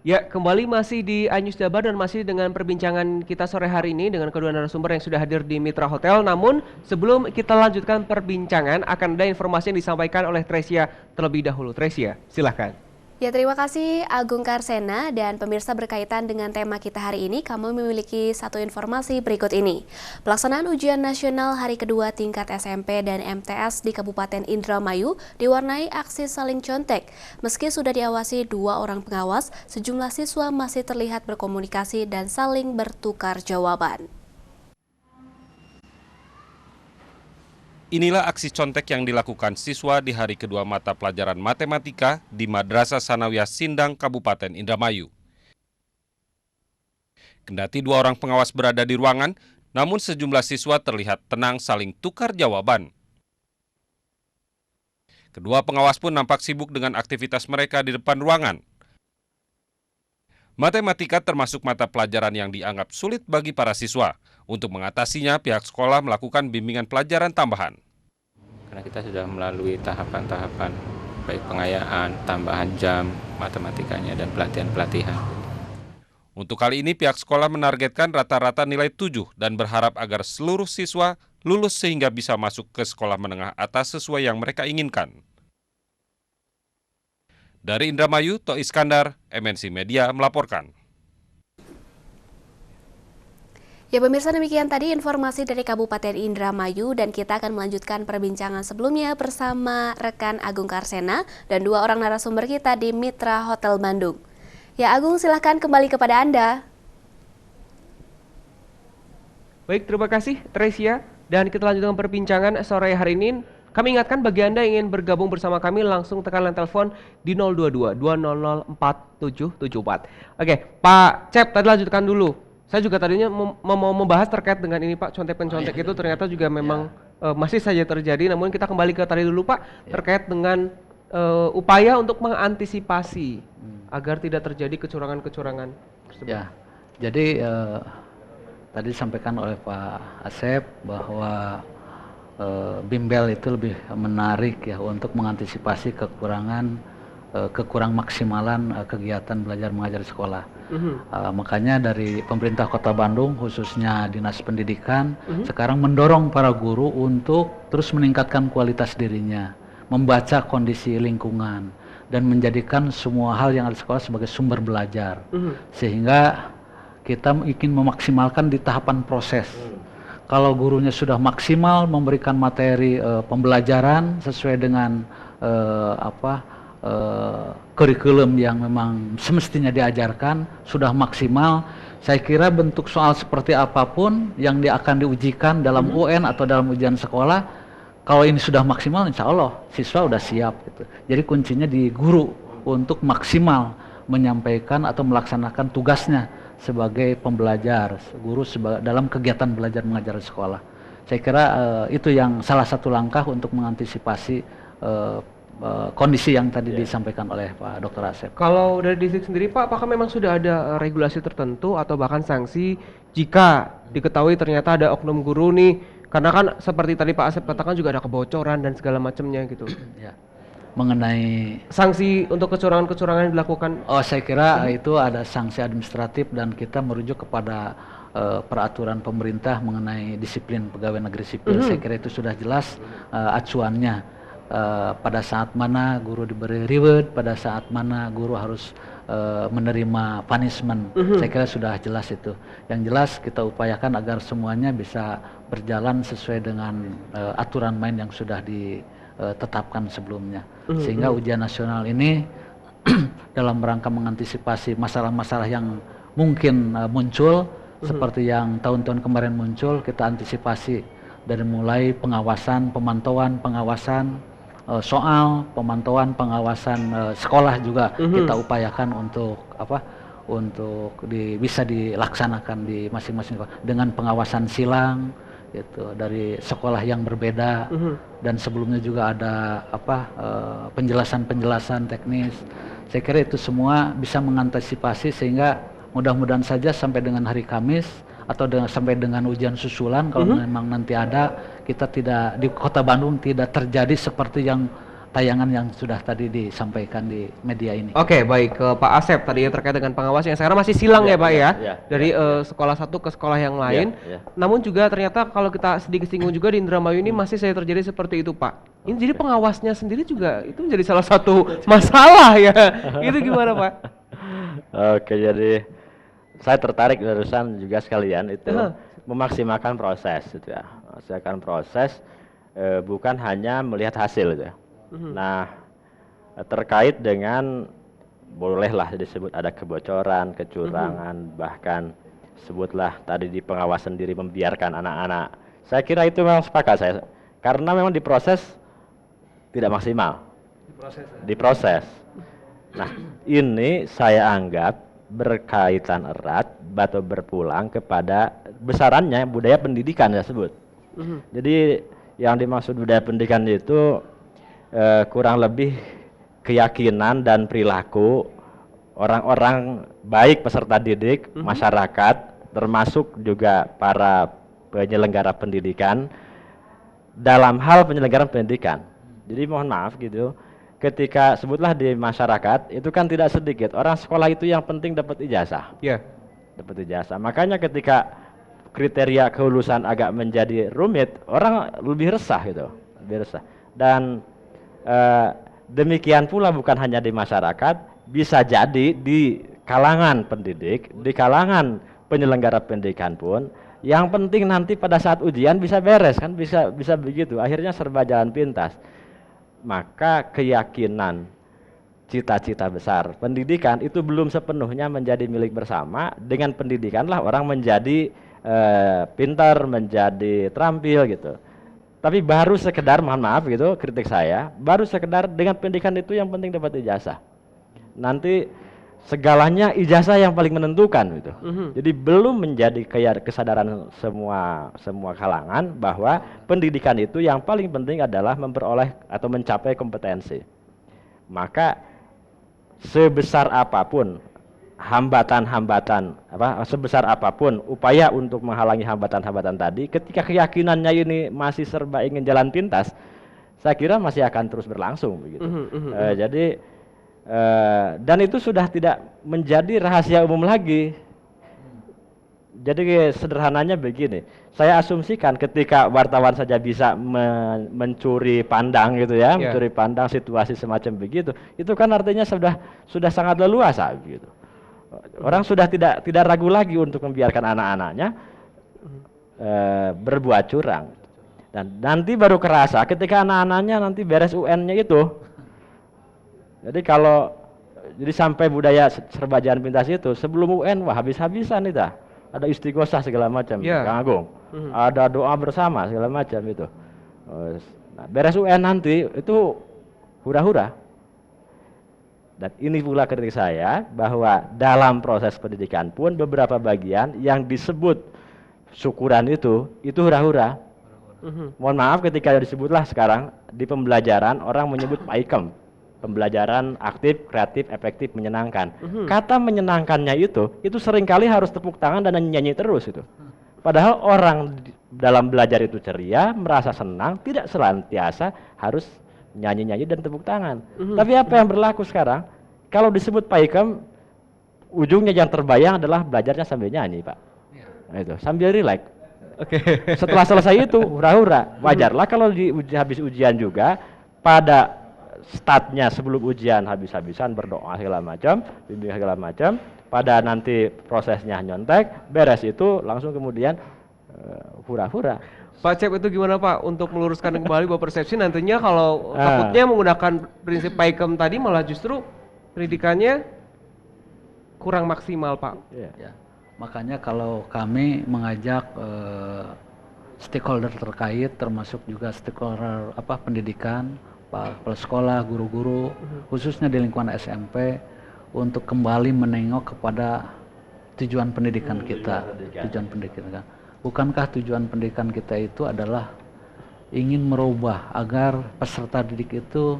Ya, kembali masih di iNews Jabar dan masih dengan perbincangan kita sore hari ini dengan kedua narasumber yang sudah hadir di Mitra Hotel. Namun, sebelum kita lanjutkan perbincangan, akan ada informasi yang disampaikan oleh Tresia terlebih dahulu. Tresia, silahkan. Ya, terima kasih Agung Karsena dan pemirsa berkaitan dengan tema kita hari ini, kami memiliki satu informasi berikut ini. Pelaksanaan ujian nasional hari kedua tingkat SMP dan MTS di Kabupaten Indramayu diwarnai aksi saling contek. Meski sudah diawasi 2 orang pengawas, sejumlah siswa masih terlihat berkomunikasi dan saling bertukar jawaban. Inilah aksi contek yang dilakukan siswa di hari kedua mata pelajaran matematika di Madrasah Sanawiyah Sindang, Kabupaten Indramayu. Kendati 2 orang pengawas berada di ruangan, namun sejumlah siswa terlihat tenang saling tukar jawaban. Kedua pengawas pun nampak sibuk dengan aktivitas mereka di depan ruangan. Matematika termasuk mata pelajaran yang dianggap sulit bagi para siswa. Untuk mengatasinya, pihak sekolah melakukan bimbingan pelajaran tambahan. Karena kita sudah melalui tahapan-tahapan, baik pengayaan, tambahan jam matematikanya, dan pelatihan-pelatihan. Untuk kali ini, pihak sekolah menargetkan rata-rata nilai 7 dan berharap agar seluruh siswa lulus sehingga bisa masuk ke sekolah menengah atas sesuai yang mereka inginkan. Dari Indramayu, Tok Iskandar, MNC Media melaporkan. Ya pemirsa, demikian tadi informasi dari Kabupaten Indramayu dan kita akan melanjutkan perbincangan sebelumnya bersama rekan Agung Karsena dan 2 orang narasumber kita di Mitra Hotel Bandung. Ya Agung, silahkan kembali kepada Anda. Baik, terima kasih Tresia. Dan kita lanjutkan perbincangan sore hari ini. Kami ingatkan bagi Anda yang ingin bergabung bersama kami langsung tekan line telepon di 022 200 4774. Oke, Pak Cep tadi lanjutkan dulu. Saya juga tadinya mau membahas terkait dengan ini Pak, contek-pencontek itu ternyata juga memang masih saja terjadi. Namun kita kembali ke tadi dulu Pak, terkait dengan upaya untuk mengantisipasi agar tidak terjadi kecurangan-kecurangan tersebut. Ya, jadi tadi disampaikan oleh Pak Asep bahwa bimbel itu lebih menarik ya untuk mengantisipasi kekurang maksimalan kegiatan belajar mengajar di sekolah. Makanya dari pemerintah Kota Bandung khususnya Dinas Pendidikan sekarang mendorong para guru untuk terus meningkatkan kualitas dirinya, membaca kondisi lingkungan dan menjadikan semua hal yang ada di sekolah sebagai sumber belajar. Sehingga kita ingin memaksimalkan di tahapan proses. Kalau gurunya sudah maksimal memberikan materi pembelajaran sesuai dengan kurikulum yang memang semestinya diajarkan, sudah maksimal, saya kira bentuk soal seperti apapun yang akan diujikan dalam UN atau dalam ujian sekolah, kalau ini sudah maksimal insya Allah siswa sudah siap gitu. Jadi kuncinya di guru untuk maksimal menyampaikan atau melaksanakan tugasnya sebagai pembelajar, guru dalam kegiatan belajar mengajar di sekolah. Saya kira itu yang salah satu langkah untuk mengantisipasi kondisi yang tadi disampaikan oleh Pak Dr. Asep. Kalau dari distrik sendiri Pak, apakah memang sudah ada regulasi tertentu atau bahkan sanksi jika diketahui ternyata ada oknum guru nih, karena kan seperti tadi Pak Asep katakan juga ada kebocoran dan segala macamnya gitu. Ya. Mengenai sanksi untuk kecurangan-kecurangan yang dilakukan? Oh, saya kira itu ada sanksi administratif dan kita merujuk kepada peraturan pemerintah mengenai disiplin pegawai negeri sipil. Saya kira itu sudah jelas acuannya. Pada saat mana guru diberi reward, pada saat mana guru harus menerima punishment. Saya kira sudah jelas itu. Yang jelas kita upayakan agar semuanya bisa berjalan sesuai dengan aturan main yang sudah ditetapkan sebelumnya. Sehingga ujian nasional ini dalam rangka mengantisipasi masalah-masalah yang mungkin muncul, seperti yang tahun-tahun kemarin muncul, kita antisipasi dari mulai pengawasan, pemantauan, pengawasan soal, pemantauan, pengawasan sekolah juga kita upayakan untuk bisa dilaksanakan di masing-masing sekolah dengan pengawasan silang gitu dari sekolah yang berbeda. Dan sebelumnya juga ada penjelasan-penjelasan teknis. Saya kira itu semua bisa mengantisipasi sehingga mudah-mudahan saja sampai dengan hari Kamis atau sampai dengan ujian susulan kalau memang nanti ada, kita tidak di Kota Bandung tidak terjadi seperti yang tayangan yang sudah tadi disampaikan di media ini. Oke, baik, ke Pak Asep tadi ya terkait dengan pengawas yang sekarang masih silang ya Pak ya, dari sekolah satu ke sekolah yang lain. Namun juga ternyata kalau kita sedikit singgung juga di Indramayu ini masih saya terjadi seperti itu Pak. Ini jadi pengawasnya sendiri juga itu menjadi salah satu masalah ya. Itu gimana Pak? Oke, jadi saya tertarik barusan juga sekalian itu memaksimalkan proses gitu ya. Memaksimalkan proses bukan hanya melihat hasil gitu ya. Nah, terkait dengan bolehlah disebut ada kebocoran, kecurangan, bahkan sebutlah tadi di pengawasan diri membiarkan anak-anak. Saya kira itu memang sepakat saya, karena memang diproses tidak maksimal. Diproses. Nah, ini saya anggap berkaitan erat atau berpulang kepada besarannya budaya pendidikan tersebut. Jadi yang dimaksud budaya pendidikan itu kurang lebih keyakinan dan perilaku orang-orang baik peserta didik, masyarakat, termasuk juga para penyelenggara pendidikan dalam hal penyelenggaraan pendidikan. Jadi mohon maaf gitu, ketika sebutlah di masyarakat itu kan tidak sedikit orang sekolah itu yang penting dapat ijazah. Dapat ijazah. Makanya ketika kriteria kelulusan agak menjadi rumit, orang lebih resah gitu, lebih resah. Dan demikian pula bukan hanya di masyarakat, bisa jadi di kalangan pendidik, di kalangan penyelenggara pendidikan pun, yang penting nanti pada saat ujian bisa beres kan, bisa begitu. Akhirnya serba jalan pintas. Maka keyakinan cita-cita besar pendidikan itu belum sepenuhnya menjadi milik bersama. Dengan pendidikanlah orang menjadi pintar, menjadi terampil gitu. Tapi baru sekedar, mohon maaf gitu, kritik saya, baru sekedar dengan pendidikan itu yang penting dapat ijazah. Nanti segalanya ijazah yang paling menentukan gitu. Jadi belum menjadi kesadaran semua kalangan bahwa pendidikan itu yang paling penting adalah memperoleh atau mencapai kompetensi. Maka sebesar apapun hambatan-hambatan sebesar apapun upaya untuk menghalangi hambatan-hambatan tadi, ketika keyakinannya ini masih serba ingin jalan pintas, saya kira masih akan terus berlangsung begitu. Jadi dan itu sudah tidak menjadi rahasia umum lagi. Jadi sederhananya begini, saya asumsikan ketika wartawan saja bisa mencuri pandang gitu ya, mencuri pandang situasi semacam begitu, itu kan artinya sudah sangat leluasa gitu. Orang sudah tidak ragu lagi untuk membiarkan anak-anaknya berbuat curang. Dan nanti baru kerasa ketika anak-anaknya nanti beres UN-nya itu. Jadi jadi sampai budaya serba jalan pintas itu sebelum UN wah habis-habisan itu. Ada istighosah segala macam, Kang Agung. Ada doa bersama segala macam itu. Nah, beres UN nanti itu hura-hura. Dan ini pula kritik saya bahwa dalam proses pendidikan pun beberapa bagian yang disebut syukuran itu hura-hura. Mohon maaf ketika disebutlah sekarang di pembelajaran orang menyebut PAIKEM, pembelajaran aktif, kreatif, efektif, menyenangkan. Kata menyenangkannya itu seringkali harus tepuk tangan dan nyanyi terus itu. Padahal orang dalam belajar itu ceria, merasa senang, tidak selantiasa harus nyanyi-nyanyi dan tepuk tangan. Tapi apa yang berlaku sekarang? Kalau disebut PAIKEM, ujungnya yang terbayang adalah belajarnya sambil nyanyi, Pak. Nah, itu sambil rileks. Setelah selesai itu hura-hura. Wajarlah kalau habis ujian juga pada startnya sebelum ujian habis-habisan berdoa segala macam, bimbing segala macam. Pada nanti prosesnya nyontek, beres itu langsung kemudian hura-hura. Pak Cep, itu gimana Pak untuk meluruskan kembali bahwa persepsi nantinya kalau takutnya menggunakan prinsip PAIKEM tadi malah justru pendidikannya kurang maksimal Pak. Ya. Makanya kalau kami mengajak stakeholder terkait termasuk juga stakeholder pendidikan, Pak kepala sekolah, guru-guru khususnya di lingkungan SMP untuk kembali menengok kepada tujuan pendidikan kita, tujuan pendidikan. Bukankah tujuan pendidikan kita itu adalah ingin merubah agar peserta didik itu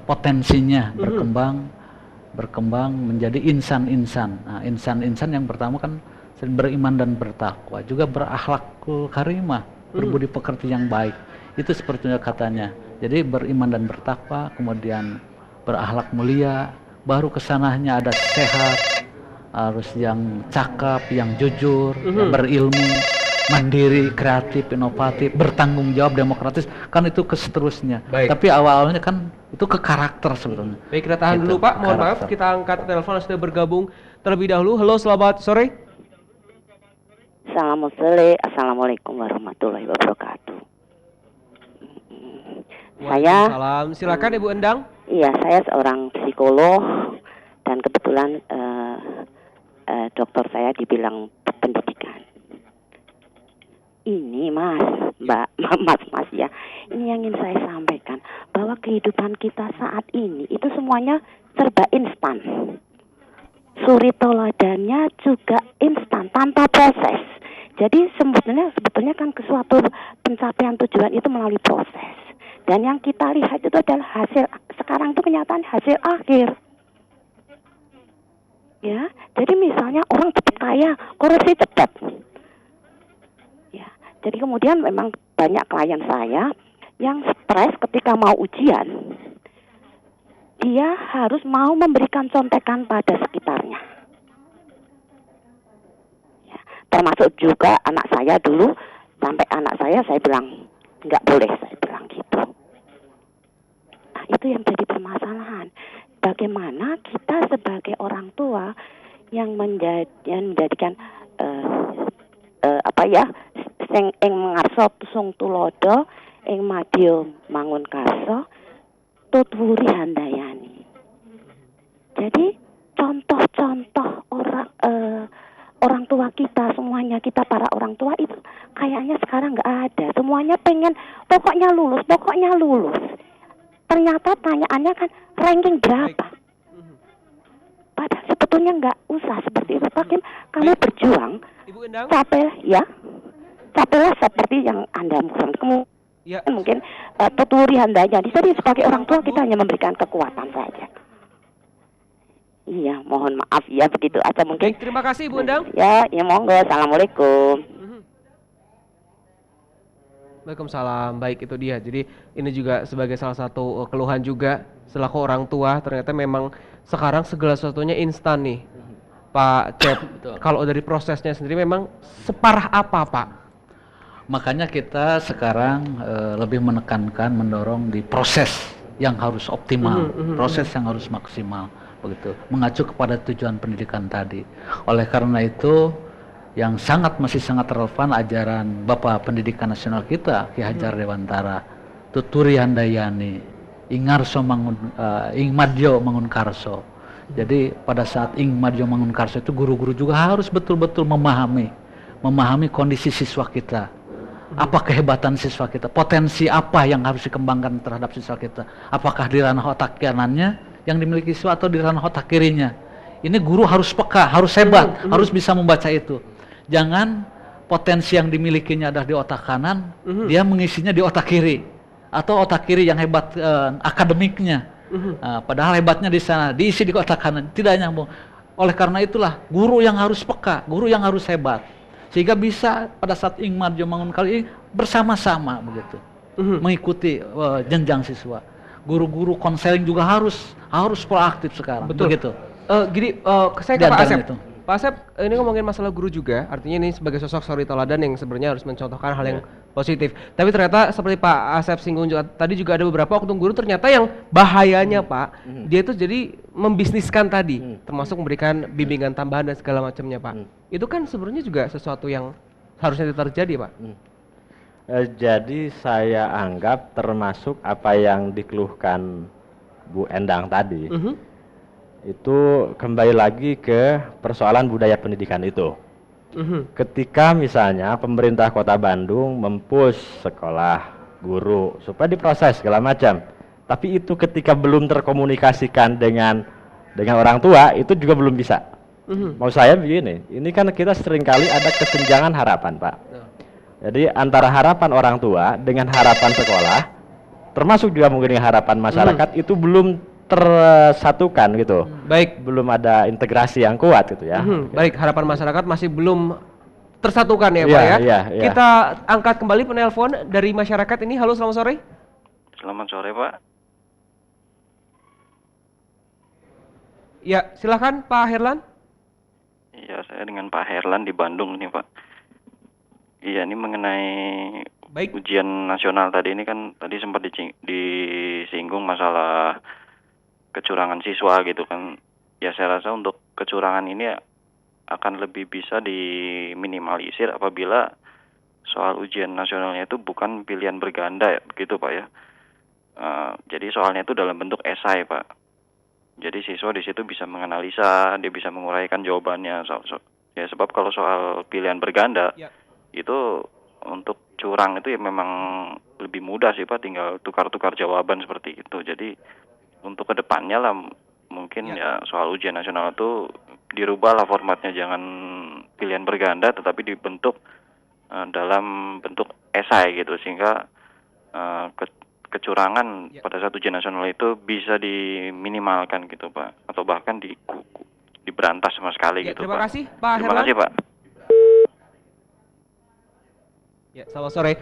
potensinya berkembang menjadi insan-insan. Nah, insan-insan yang pertama kan beriman dan bertakwa, juga berakhlakul karimah, berbudi pekerti yang baik. Itu sepertinya katanya. Jadi beriman dan bertakwa, kemudian berakhlak mulia, baru kesananya ada sehat, harus yang cakap, yang jujur, yang berilmu, mandiri, kreatif, inovatif, bertanggung jawab, demokratis, kan itu seterusnya. Baik. Tapi awal-awalnya kan itu ke karakter sebetulnya. Baik, kita tahan Gitu, dulu Pak, mohon maaf, karakter. kita angkat telepon yang sudah bergabung terlebih dahulu. Halo, selamat sore. Assalamualaikum warahmatullahi wabarakatuh. Saya, Waalaikumsalam. Silakan Ibu Endang. iya, saya seorang psikolog dan kebetulan dokter saya di bidang pendidikan. Ini Mas ya, ini yang ingin saya sampaikan bahwa kehidupan kita saat ini itu semuanya serba instan. Suri toladannya juga instan tanpa proses. Jadi sebetulnya kan ke suatu pencapaian tujuan itu melalui proses. Dan yang kita lihat itu adalah hasil, sekarang itu kenyataan hasil akhir. Ya, jadi misalnya orang cepat kaya, korupsi cepat. Ya, jadi kemudian memang banyak klien saya yang stres ketika mau ujian. Dia harus mau memberikan contekan pada sekitarnya. Ya, termasuk juga anak saya dulu, sampai anak saya bilang, nggak boleh, saya bilang gitu. Nah, itu yang jadi permasalahan. Bagaimana kita sebagai orang tua yang menjadikan sing ing ngarsa tusung tulodo, ing madya mangun karsa, tutwuri handayani. Jadi contoh-contoh orang tua kita, semuanya kita para orang tua itu kayaknya sekarang nggak ada. Semuanya pengen pokoknya lulus. Ternyata tanyaannya kan ranking berapa. Padahal sebetulnya nggak usah seperti itu. Tapi kami berjuang, Ibu Endang. capailah seperti yang Anda kemudian Ya. mungkin tuturi handanya. Jadi sebagai orang tua kita hanya memberikan kekuatan saja. Iya, mohon maaf ya, begitu aja mungkin. Baik, terima kasih Ibu Endang. Ya monggo. Assalamualaikum. Waalaikumsalam. Baik, itu dia. Jadi ini juga sebagai salah satu keluhan juga selaku orang tua, ternyata memang sekarang segala sesuatunya instan nih. Pak Cep, kalau dari prosesnya sendiri memang separah apa Pak? Makanya kita sekarang lebih menekankan, mendorong di proses yang harus optimal, proses yang harus maksimal, begitu. Mengacu kepada tujuan pendidikan tadi. Oleh karena itu, yang masih sangat relevan ajaran Bapak Pendidikan Nasional kita, Ki Hajar Dewantara, tuturi handayani, ingarso mangun, ing madyo mangun karso. Jadi pada saat ing madyo mangun karso itu guru-guru juga harus betul-betul memahami kondisi siswa kita. Apa kehebatan siswa kita, potensi apa yang harus dikembangkan terhadap siswa kita. Apakah di ranah otak kanannya yang dimiliki siswa atau di ranah otak kirinya. Ini guru harus peka, harus hebat, harus bisa membaca itu. Jangan potensi yang dimilikinya ada di otak kanan, dia mengisinya di otak kiri, atau otak kiri yang hebat akademiknya, padahal hebatnya di sana, diisi di otak kanan, tidak nyambung. Oleh karena itulah guru yang harus peka, guru yang harus hebat, sehingga bisa pada saat ing madyo mangun kali ini bersama-sama begitu, mengikuti jenjang siswa. Guru-guru konseling juga harus proaktif sekarang. Betul. Begitu. Saya ke Pak Asep. Itu. Pak Asep, ini ngomongin masalah guru juga, artinya ini sebagai sosok suri teladan yang sebenarnya harus mencontohkan hal yang positif. Tapi ternyata seperti Pak Asep singgung juga, tadi juga ada beberapa oknum guru ternyata yang bahayanya Pak, dia itu jadi membisniskan tadi, termasuk memberikan bimbingan tambahan dan segala macamnya Pak. Itu kan sebenarnya juga sesuatu yang harusnya terjadi Pak. Jadi saya anggap termasuk apa yang dikeluhkan Bu Endang tadi. Itu kembali lagi ke persoalan budaya pendidikan itu. Ketika misalnya pemerintah Kota Bandung mempush sekolah, guru supaya diproses segala macam, tapi itu ketika belum terkomunikasikan dengan orang tua itu juga belum bisa. Mau saya begini, ini kan kita seringkali ada kesenjangan harapan Pak. Jadi antara harapan orang tua dengan harapan sekolah, termasuk juga mungkin harapan masyarakat itu belum tersatukan gitu. Baik, belum ada integrasi yang kuat gitu ya. Baik, harapan masyarakat masih belum tersatukan ya Pak Iya, ya. iya. Kita angkat kembali penelpon dari masyarakat ini. Halo, selamat sore. Selamat sore, Pak. Ya, silakan Pak Herlan. Iya, saya dengan Pak Herlan di Bandung nih, Pak. Iya, ini mengenai Baik. ujian nasional tadi ini kan tadi sempat disinggung masalah kecurangan siswa gitu kan. Ya, saya rasa untuk kecurangan ini akan lebih bisa diminimalisir apabila soal ujian nasionalnya itu bukan pilihan berganda, ya, begitu Pak ya. Jadi soalnya itu dalam bentuk esai, Pak. Jadi siswa di situ bisa menganalisa, dia bisa menguraikan jawabannya. Ya sebab kalau soal pilihan berganda Ya. itu untuk curang itu ya memang lebih mudah sih Pak, tinggal tukar-tukar jawaban seperti itu. Jadi untuk kedepannya lah mungkin ya soal ujian nasional itu dirubah lah formatnya, jangan pilihan berganda tetapi dibentuk dalam bentuk esai gitu, sehingga kecurangan pada saat ujian nasional itu bisa diminimalkan gitu Pak, atau bahkan diberantas sama sekali gitu Terima Pak. kasih Pak Terima Herlan. kasih Pak. Ya, selamat sore.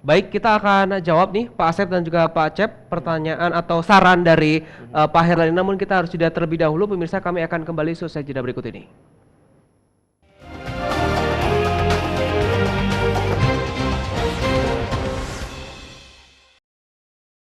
Baik, kita akan jawab nih Pak Asep dan juga Pak Cep pertanyaan atau saran dari Pak Herlan. Namun kita harus jeda terlebih dahulu. Pemirsa, kami akan kembali selesai jeda berikut ini.